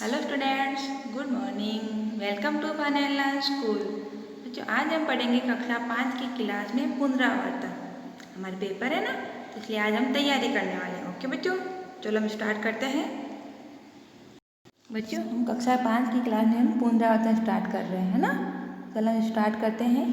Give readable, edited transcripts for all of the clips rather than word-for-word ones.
Hello students, good morning. Welcome to fun and learn school. बच्चों, आज हम पढ़ेंगे कक्षा 5 की क्लास में पुनरावर्तन। हमारे पेपर है ना, तो इसलिए आज हम तैयारी करने वाले हैं। ओके बच्चों, चलो हम स्टार्ट करते हैं। बच्चों, हम कक्षा 5 की क्लास में हम पुनरावर्तन स्टार्ट कर रहे हैं ना। चलो हम स्टार्ट करते हैं।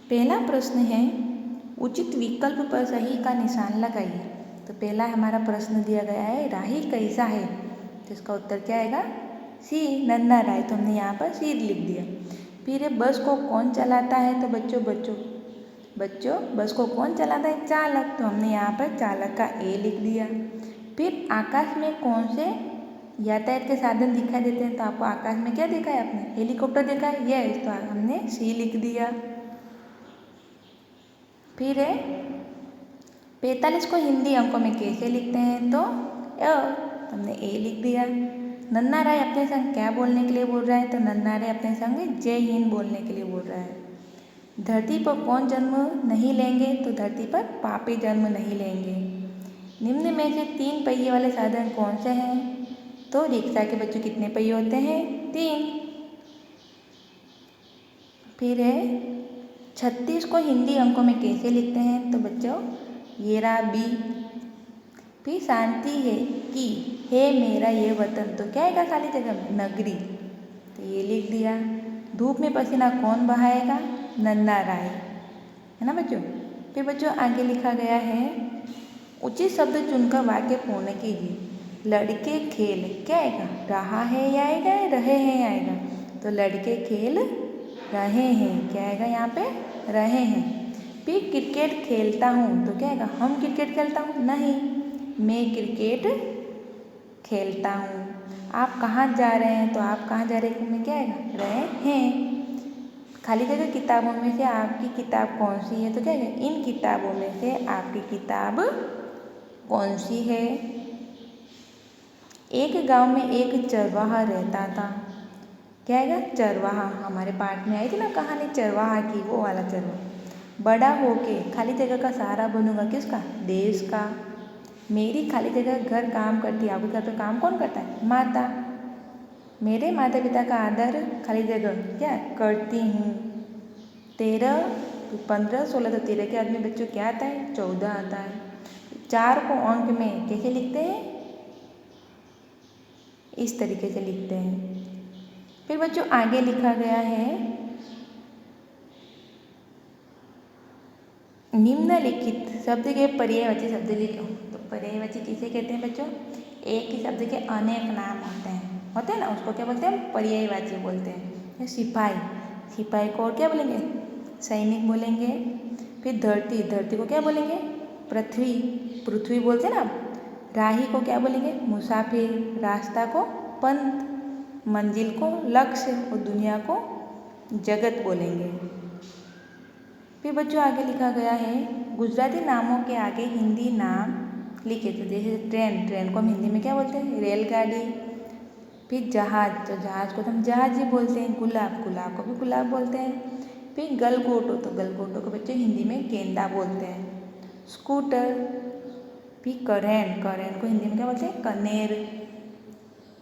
पहला प्रश्न है, उचित विकल्प पर सही का निशान लगाइए। तो पहला हमारा प्रश्न दिया गया है, राही कैसा है। तो इसका उत्तर क्या आएगा? सी, नन्ना राय। तो हमने यहाँ पर सी लिख दिया। फिर बस को कौन चलाता है। तो बच्चों बस को कौन चलाता है? चालक। तो हमने यहाँ पर चालक का ए लिख दिया। फिर आकाश में कौन से यातायात के साधन दिखाई देते हैं। तो आपको आकाश में क्या देखा है? आपने हेलीकॉप्टर देखा है। यस, तो हमने सी लिख दिया। फिर है 45 को हिंदी अंकों में कैसे लिखते हैं। तो हमने ए लिख दिया। नन्ना राय अपने संग क्या बोलने के लिए बोल रहा है। तो नन्ना राय अपने संग जय हिंद बोलने के लिए बोल रहा है। धरती पर कौन जन्म नहीं लेंगे। तो धरती पर पापी जन्म नहीं लेंगे। निम्न में से 3 पहिए वाले साधन कौन से हैं। तो रिक्शा के बच्चों कितने पहिए होते हैं? 3। फिर है 36 को हिंदी अंकों में कैसे लिखते हैं। तो बच्चों ये रहा बी। फिर शांति है कि है मेरा ये वतन। तो क्या आएगा खाली जगह में? नगरी। तो ये लिख दिया। धूप में पसीना कौन बहाएगा? नन्ना राय, है ना बच्चों। फिर बच्चों आगे लिखा गया है, उचित शब्द चुनकर वाक्य पूर्ण कीजिए। लड़के खेल क्या आएगा? रहा है या आएगा? रहे हैं आएगा। तो लड़के खेल रहे हैं, क्या आएगा यहाँ पे? रहे हैं। फिर क्रिकेट खेलता हूँ। तो क्या आएगा? हम क्रिकेट खेलता हूँ? नहीं, मैं क्रिकेट खेलता हूँ। आप कहाँ जा रहे हैं। तो आप कहाँ जा रहे हैं में क्या आएगा? रहे हैं। खाली जगह किताबों में से आपकी किताब कौन सी है। तो क्या है? इन किताबों में से आपकी किताब कौन सी है। एक गांव में एक चरवाहा रहता था। क्या आएगा? चरवाहा। हमारे पाठ में आई थी ना कहानी चरवाहा की, वो वाला चरवाहा। बड़ा होके खाली जगह का सहारा बनूंगा किसका? देश का। मेरी खाली जगह घर काम करती है। आपके घर पे काम कौन करता है? माता। मेरे माता पिता का आदर खाली जगह क्या करती हूँ। 13 15 16 तो 13 के आदमी बच्चों क्या आता है? 14 आता है। 4 को अंक में कैसे लिखते हैं? इस तरीके से लिखते हैं। फिर बच्चों आगे लिखा गया है, निम्नलिखित शब्द के पर्यायवाची शब्द लिखो। तो पर्यायवाची किसे कहते हैं बच्चों? एक ही शब्द के अनेक नाम होते हैं ना, उसको क्या बोलते हैं? पर्यायवाची बोलते हैं। सिपाही, सिपाही को और क्या बोलेंगे? सैनिक बोलेंगे। फिर धरती, धरती को क्या बोलेंगे? पृथ्वी, पृथ्वी बोलते हैं ना। राही को क्या बोलेंगे? मुसाफिर। रास्ता को पंथ, मंजिल को लक्ष्य और दुनिया को जगत बोलेंगे। फिर बच्चों आगे लिखा गया है, गुजराती नामों के आगे हिंदी नाम लिखे। तो जैसे ट्रेन, ट्रेन को हम हिंदी में क्या बोलते हैं? रेलगाड़ी। फिर जहाज, तो जहाज को तो हम जहाज ही बोलते हैं। गुलाब, गुलाब को भी गुलाब बोलते हैं। फिर गलगोटो, तो गलगोटो को बच्चे हिंदी में गेंदा बोलते हैं। स्कूटर। फिर करेन, करेन को हिंदी में क्या बोलते हैं? कनेर।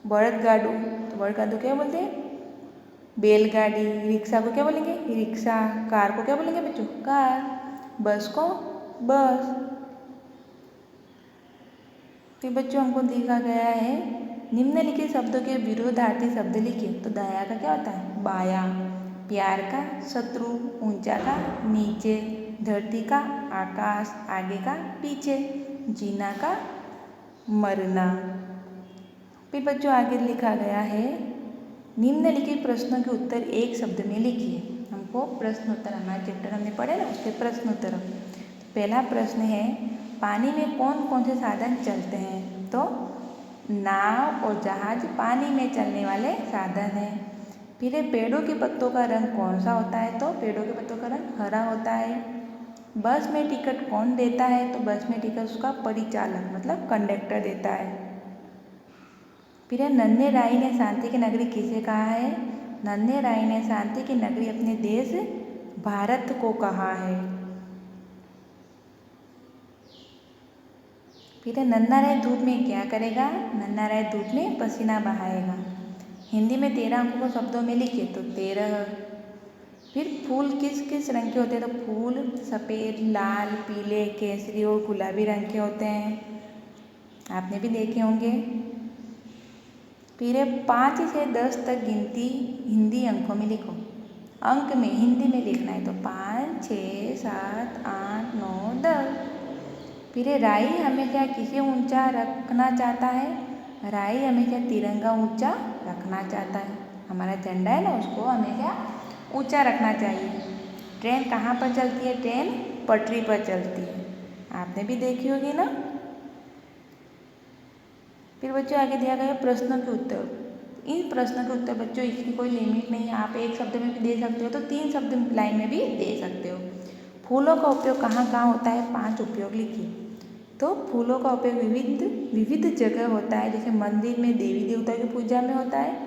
बड़दगाडू, तो बड़दगाडू क्या बोलते हैं? बैलगाड़ी। रिक्शा को क्या बोलेंगे? रिक्शा। कार को क्या बोलेंगे बच्चों? कार। बस को बस। फिर बच्चों हमको दिखा गया है, निम्नलिखित शब्दों के विरोधार्थी शब्द लिखिए। तो दया का क्या होता है? बाया। प्यार का शत्रु। ऊंचा का नीचे। धरती का आकाश, आगे का पीछे। जीना का मरना। फिर बच्चों आगे लिखा गया है, निम्नलिखित प्रश्नों के उत्तर एक शब्द में लिखिए। हमको प्रश्न उत्तर, हमारे चैप्टर हमने पढ़े ना, उसके प्रश्न उत्तर। पहला प्रश्न है, पानी में कौन कौन से साधन चलते हैं। तो नाव और जहाज पानी में चलने वाले साधन हैं। फिर पेड़ों के पत्तों का रंग कौन सा होता है। तो पेड़ों के पत्तों का रंग हरा होता है। बस में टिकट कौन देता है। तो बस में टिकट उसका परिचालक मतलब कंडक्टर देता है। फिर नन्हे राय ने शांति की नगरी किसे कहा है। नन्हे राय ने शांति की नगरी अपने देश भारत को कहा है। फिर नन्हा राय धूप में क्या करेगा। नन्हा राय धूप में पसीना बहाएगा। हिंदी में 13 अंकों को शब्दों में लिखे तो 13। फिर फूल किस किस रंग के होते हैं, तो फूल सफ़ेद, लाल, पीले, केसरी और गुलाबी रंग के होते हैं, आपने भी देखे होंगे। फिर 5 से 10 तक गिनती हिंदी अंकों में लिखो, अंक में हिंदी में लिखना है, तो 5, 6, 7, 8, 9, 10। फिर राई हमेशा किसे ऊंचा रखना चाहता है, राई हमेशा तिरंगा ऊंचा रखना चाहता है, हमारा झंडा है ना उसको हमेशा ऊंचा रखना चाहिए। ट्रेन कहाँ पर चलती है, ट्रेन पटरी पर चलती है, आपने भी देखी होगी ना। फिर बच्चों आगे दिया गया प्रश्नों के उत्तर। इन प्रश्नों के उत्तर बच्चों इसकी कोई लिमिट नहीं है, आप एक शब्द में भी दे सकते हो तो 3 शब्द लाइन में भी दे सकते हो। फूलों का उपयोग कहाँ कहाँ होता है, 5 उपयोग लिखिए। तो फूलों का उपयोग विविध जगह होता है, जैसे मंदिर में देवी देवता की पूजा में होता है,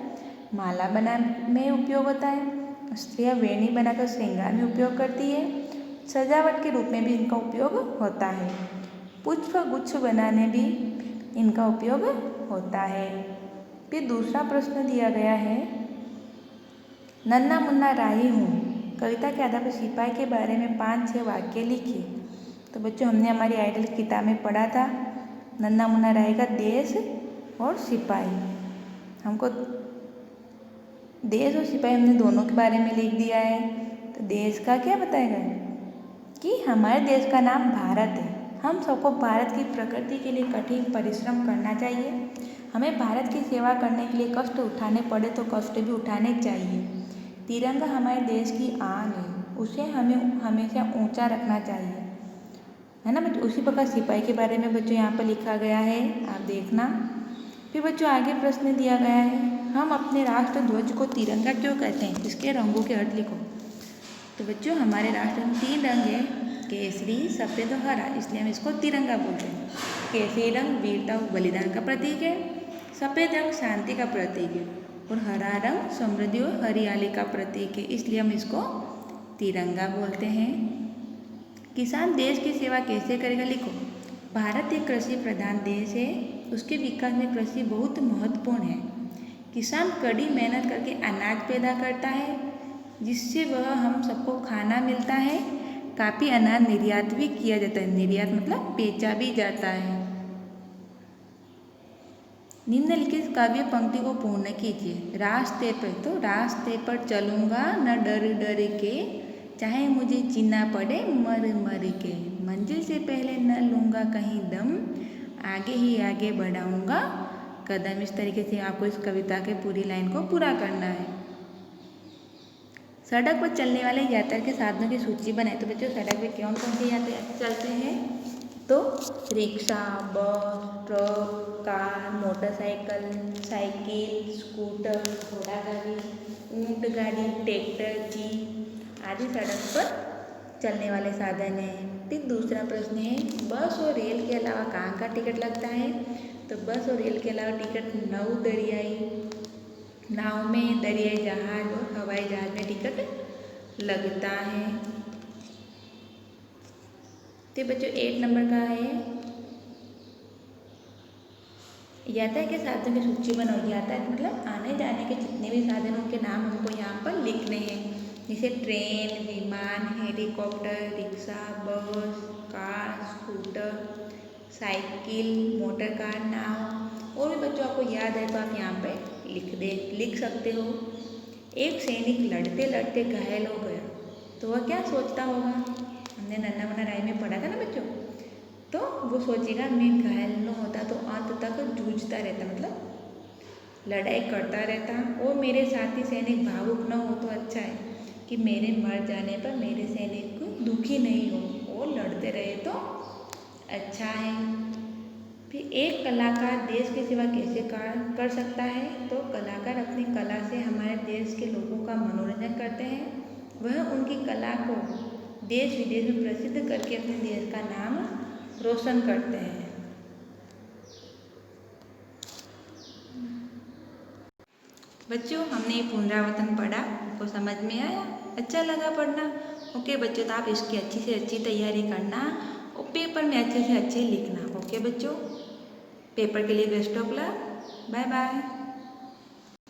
माला बनाने में उपयोग होता है, स्त्रियाँ वेणी बनाकर श्रृंगार में उपयोग करती है, सजावट के रूप में भी इनका उपयोग होता है, पुष्प गुच्छ बनाने भी इनका उपयोग होता है। फिर दूसरा प्रश्न दिया गया है, नन्ना मुन्ना राही हूँ कविता के आधार पर सिपाही के बारे में 5-6 वाक्य लिखिए। तो बच्चों हमने हमारी आइडल किताब में पढ़ा था, नन्ना मुन्ना राही का देश और सिपाही, हमको देश और सिपाही हमने दोनों के बारे में लिख दिया है। तो देश का क्या बताएगा कि हमारे देश का नाम भारत है, हम सबको भारत की प्रकृति के लिए कठिन परिश्रम करना चाहिए, हमें भारत की सेवा करने के लिए कष्ट उठाने पड़े तो कष्ट भी उठाने चाहिए। तिरंगा हमारे देश की आन है, उसे हमें हमेशा ऊंचा रखना चाहिए, है ना बच्चों। उसी प्रकार सिपाही के बारे में बच्चों यहाँ पर लिखा गया है, आप देखना। फिर बच्चों आगे प्रश्न दिया गया है, हम अपने राष्ट्र ध्वज को तिरंगा क्यों कहते हैं, इसके रंगों के अर्थ लिखो। तो बच्चों हमारे राष्ट्र में 3 रंग है, केसरी, सफ़ेद और हरा, इसलिए हम इसको तिरंगा बोलते हैं। केसरी रंग वीरता और बलिदान का प्रतीक है, सफ़ेद रंग शांति का प्रतीक है और हरा रंग समृद्धि और हरियाली का प्रतीक है, इसलिए हम इसको तिरंगा बोलते हैं। किसान देश की सेवा कैसे करेगा, लिखो। भारत एक कृषि प्रधान देश है, उसके विकास में कृषि बहुत महत्वपूर्ण है। किसान कड़ी मेहनत करके अनाज पैदा करता है, जिससे वह हम सबको खाना मिलता है, काफ़ी अनाज निर्यात भी किया जाता है, निर्यात मतलब बेचा भी जाता है। निम्नलिखित काव्य पंक्ति को पूर्ण कीजिए। रास्ते पर, तो रास्ते पर चलूँगा न डर डर के, चाहे मुझे जीना पड़े मर मर के, मंजिल से पहले न लूँगा कहीं दम, आगे ही आगे बढ़ाऊँगा कदम। इस तरीके से आपको इस कविता के पूरी लाइन को पूरा करना है। सड़क पर चलने वाले यातायात के साधनों की सूची बनाए। तो बच्चों सड़क पर कौन कौन से यातायात चलते हैं, तो रिक्शा, बस, truck, car, motorcycle, cycle, scooter, घोड़ा गाड़ी, ऊँट गाड़ी, ट्रैक्टर, जीप आदि सड़क पर चलने वाले साधन हैं। फिर दूसरा प्रश्न है, बस और रेल के अलावा कहाँ का टिकट लगता है, तो बस और रेल के अलावा टिकट नाव में, दरियाई जहाज और हवाई जहाज में टिकट लगता है। तो बच्चों 8 नंबर का है, यातायात के साधनों की सूची बनाओ। यातायात मतलब आने जाने के जितने भी साधनों के नाम हमको यहाँ पर लिखने हैं, जैसे ट्रेन, विमान, helicopter, rickshaw, bus, car, scooter, cycle, motor car, नाव। और भी बच्चों आपको याद है तो आप यहाँ पे लिख सकते हो। एक सैनिक लड़ते लड़ते घायल हो गया, तो वह क्या सोचता होगा, हमने नन्ना मुन्ना राही में पढ़ा था ना बच्चों। तो वो सोचेगा मैं घायल न होता तो अंत तक जूझता रहता, मतलब लड़ाई करता रहता, और मेरे साथी सैनिक भावुक न हो तो अच्छा है कि मेरे मर जाने पर मेरे सैनिक को दुखी नहीं हो, वो लड़ते रहे तो अच्छा है। फिर एक कलाकार देश की सेवा कैसे कर सकता है, तो कलाकार अपनी कला से हमारे देश के लोगों का मनोरंजन करते हैं, वह उनकी कला को देश विदेश में प्रसिद्ध करके अपने देश का नाम रोशन करते हैं। बच्चों हमने पुनरावर्तन पढ़ा, आपको समझ में आया, अच्छा लगा पढ़ना। ओके बच्चों, तो आप इसकी अच्छी से अच्छी तैयारी करना और पेपर में अच्छे से अच्छे लिखना। ओके बच्चों, पेपर के लिए best of luck, bye bye.